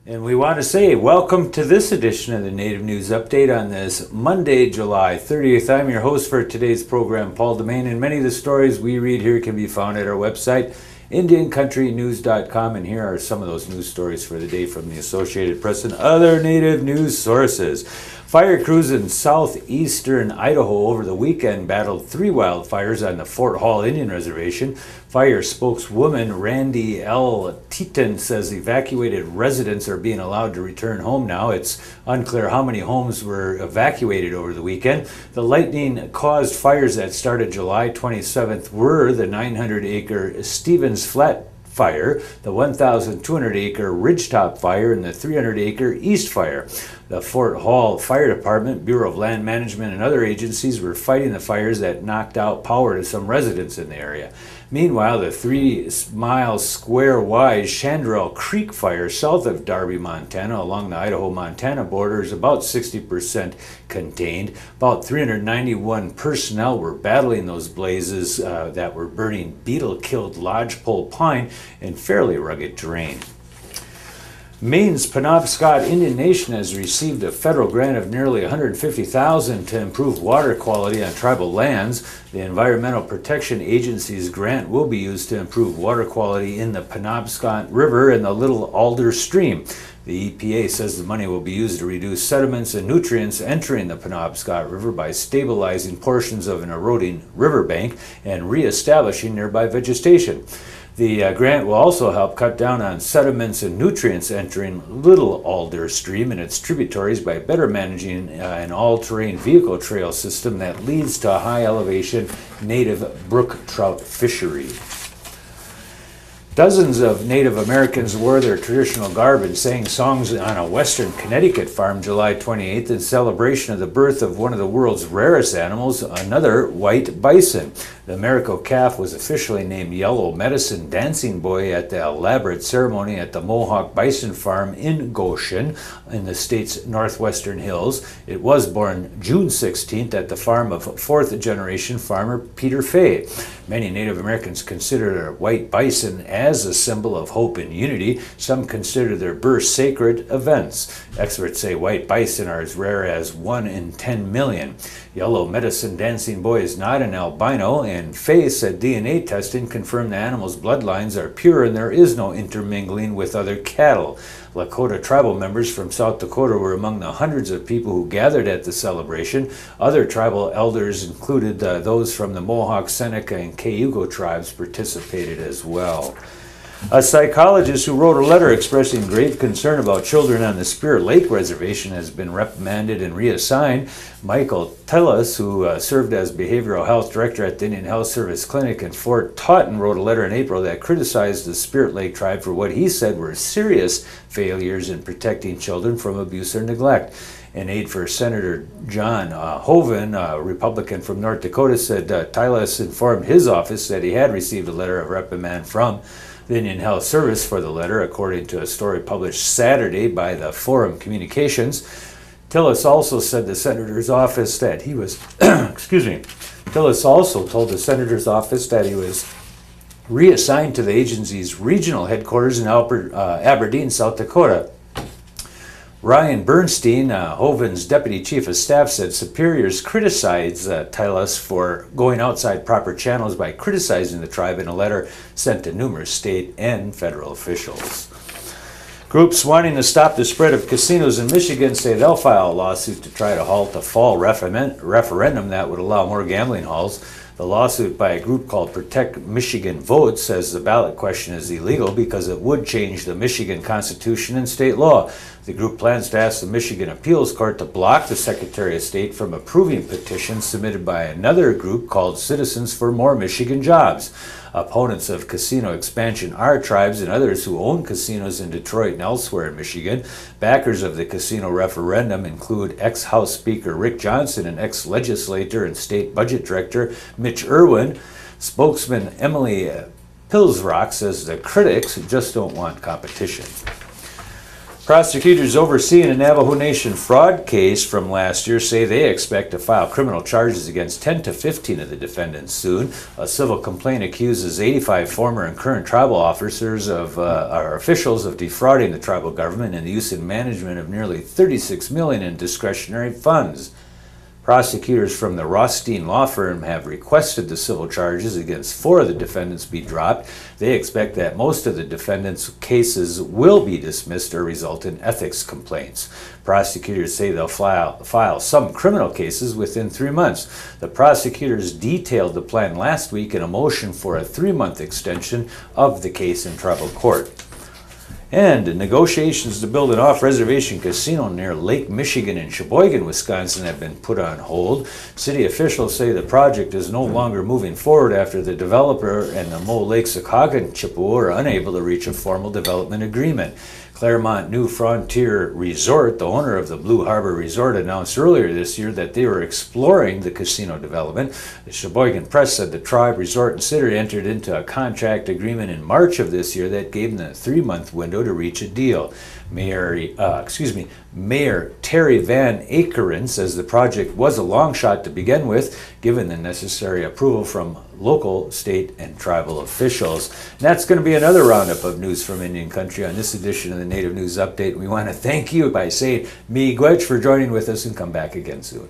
And we want to say welcome to this edition of the Native News Update on this Monday, July 30th. I'm your host for today's program, Paul DeMain, and many of the stories we read here can be found at our website, IndianCountryNews.com, and here are some of those news stories for the day from the Associated Press and other Native news sources. Fire crews in southeastern Idaho over the weekend battled 3 wildfires on the Fort Hall Indian Reservation. Fire spokeswoman Randy L. Teton says evacuated residents are being allowed to return home now. It's unclear how many homes were evacuated over the weekend. The lightning-caused fires that started July 27th were the 900-acre Stevens Flat Fire, the 1,200-acre Ridgetop Fire, and the 300-acre East Fire. The Fort Hall Fire Department, Bureau of Land Management, and other agencies were fighting the fires that knocked out power to some residents in the area. Meanwhile, the 3-mile square wide Chandrell Creek Fire south of Darby, Montana, along the Idaho-Montana border, is about 60% contained. About 391 personnel were battling those blazes that were burning beetle-killed lodgepole pine in fairly rugged terrain. Maine's Penobscot Indian Nation has received a federal grant of nearly $150,000 to improve water quality on tribal lands. The Environmental Protection Agency's grant will be used to improve water quality in the Penobscot River and the Little Alder Stream. The EPA says the money will be used to reduce sediments and nutrients entering the Penobscot River by stabilizing portions of an eroding riverbank and reestablishing nearby vegetation. The grant will also help cut down on sediments and nutrients entering Little Alder Stream and its tributaries by better managing an all-terrain vehicle trail system that leads to a high-elevation native brook trout fishery. Dozens of Native Americans wore their traditional garb and sang songs on a western Connecticut farm July 28th in celebration of the birth of one of the world's rarest animals, another white bison. The Americo calf was officially named Yellow Medicine Dancing Boy at the elaborate ceremony at the Mohawk Bison Farm in Goshen in the state's northwestern hills. It was born June 16th at the farm of fourth-generation farmer Peter Fay. Many Native Americans consider a white bison as a symbol of hope and unity. Some consider their birth sacred events. Experts say white bison are as rare as 1 in 10 million. Yellow Medicine Dancing Boy is not an albino, and Fay said DNA testing confirmed the animal's bloodlines are pure and there is no intermingling with other cattle. Lakota tribal members from South Dakota were among the hundreds of people who gathered at the celebration. Other tribal elders included those from the Mohawk, Seneca, and Cayuga tribes participated as well. A psychologist who wrote a letter expressing grave concern about children on the Spirit Lake Reservation has been reprimanded and reassigned. Michael Tillis, who served as behavioral health director at the Indian Health Service Clinic in Fort Totten, wrote a letter in April that criticized the Spirit Lake tribe for what he said were serious failures in protecting children from abuse or neglect. An aide for Senator John Hoeven, a Republican from North Dakota, said Tillis informed his office that he had received a letter of reprimand from the Indian Health Service for the letter, according to a story published Saturday by the Forum Communications. Tillis also said the senator's office that he was, Tillis also told the senator's office that he was reassigned to the agency's regional headquarters in Aberdeen, South Dakota. Ryan Bernstein, Hoeven's deputy chief of staff, said superiors criticized Tillis for going outside proper channels by criticizing the tribe in a letter sent to numerous state and federal officials. Groups wanting to stop the spread of casinos in Michigan say they'll file a lawsuit to try to halt a fall referendum that would allow more gambling halls. The lawsuit by a group called Protect Michigan Vote says the ballot question is illegal because it would change the Michigan Constitution and state law. The group plans to ask the Michigan Appeals Court to block the Secretary of State from approving petitions submitted by another group called Citizens for More Michigan Jobs. Opponents of casino expansion are tribes and others who own casinos in Detroit and elsewhere in Michigan. Backers of the casino referendum include ex-House Speaker Rick Johnson and ex-legislator and state budget director Mitch Irwin. Spokesman Emily Pilsrock says the critics just don't want competition. Prosecutors overseeing a Navajo Nation fraud case from last year say they expect to file criminal charges against 10 to 15 of the defendants soon. A civil complaint accuses 85 former and current tribal officers or officials of defrauding the tribal government in the use and management of nearly $36 million in discretionary funds. Prosecutors from the Rothstein law firm have requested the civil charges against 4 of the defendants be dropped. They expect that most of the defendants' cases will be dismissed or result in ethics complaints. Prosecutors say they'll file some criminal cases within 3 months. The prosecutors detailed the plan last week in a motion for a 3-month extension of the case in tribal court. And negotiations to build an off-reservation casino near Lake Michigan in Sheboygan, Wisconsin have been put on hold. City officials say the project is no longer moving forward after the developer and the Mo Lake Secaucus Chippewa are unable to reach a formal development agreement. Claremont New Frontier Resort, the owner of the Blue Harbor Resort, announced earlier this year that they were exploring the casino development. The Sheboygan Press said the Tribe Resort and City entered into a contract agreement in March of this year that gave them a 3-month window to reach a deal. Mayor Terry Van Akeren says the project was a long shot to begin with, given the necessary approval from local, state, and tribal officials. And that's going to be another roundup of news from Indian Country on this edition of the Native News Update. We want to thank you by saying miigwech for joining with us, and come back again soon.